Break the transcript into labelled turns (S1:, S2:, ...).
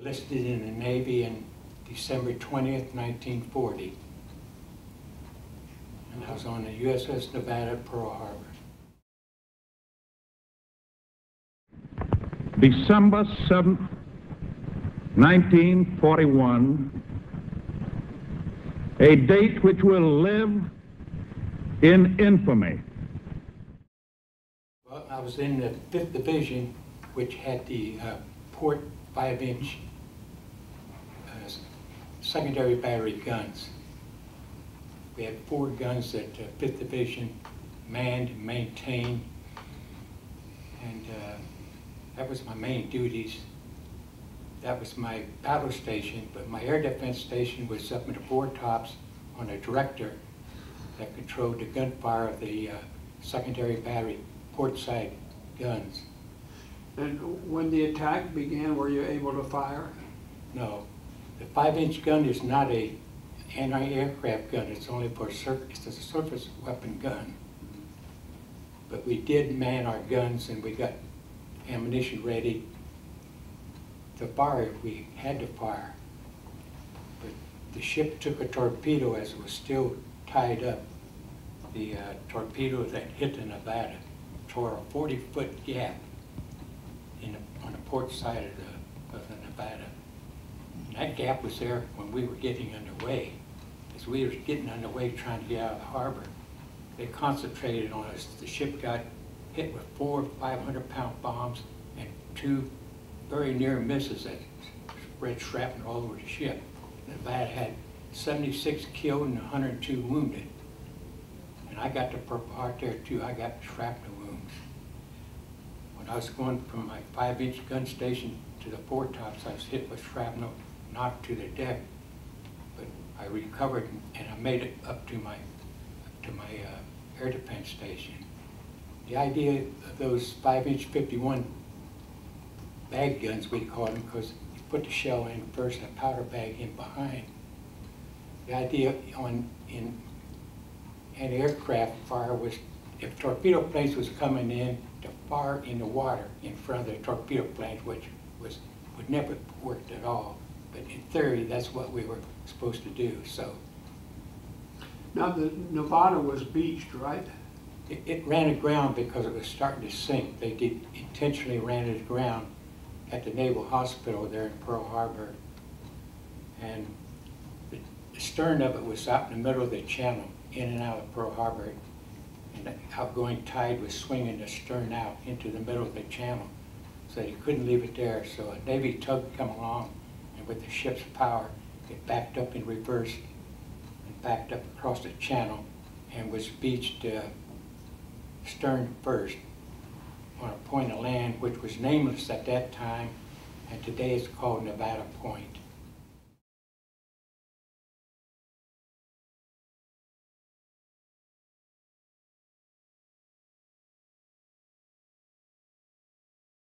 S1: enlisted in the Navy in December 20th, 1940. And I was on the USS Nevada, Pearl Harbor.
S2: December 7th, 1941, a date which will live in infamy.
S1: Well, I was in the 5th Division, which had the port 5-inch secondary battery guns. We had 4 guns that 5th Division manned and maintained, and that was my main duties. That was my battle station, but my air defense station was up in the foretops on a director that controlled the gunfire of the secondary battery port side guns.
S3: And when the attack began, were you able to fire?
S1: No. The 5-inch gun is not a anti-aircraft gun. It's only for it's a surface weapon gun. But we did man our guns, and we got ammunition ready to fire if we had to fire. But the ship took a torpedo as it was still tied up. The torpedo that hit the Nevada tore a 40-foot gap on the port side of the Nevada. And that gap was there when we were getting underway. As we were getting underway trying to get out of the harbor, they concentrated on us. The ship got hit with 4 500-pound bombs and 2 very near misses that spread shrapnel all over the ship. Nevada had 76 killed and 102 wounded. And I got the Purple Heart there too. I got shrapnel wounds. When I was going from my 5-inch gun station to the foretops, I was hit with shrapnel, knocked to the deck. But I recovered and I made it up to my air defense station. The idea of those 5-inch 51 bag guns, we call them, because you put the shell in first and a powder bag in behind. The idea in anti-aircraft fire was if torpedo planes was coming in, to fire in the water in front of the torpedo planes, which would never worked at all. But in theory, that's what we were supposed to do. So
S3: Now the Nevada was beached, right?
S1: it ran aground because it was starting to sink. They did intentionally ran it aground at the Naval Hospital there in Pearl Harbor. And the stern of it was out in the middle of the channel, in and out of Pearl Harbor. And the outgoing tide was swinging the stern out into the middle of the channel. So you couldn't leave it there. So a Navy tug come along, and with the ship's power, it backed up in reverse and backed up across the channel and was beached stern first on a point of land which was nameless at that time, and today it's called Nevada Point.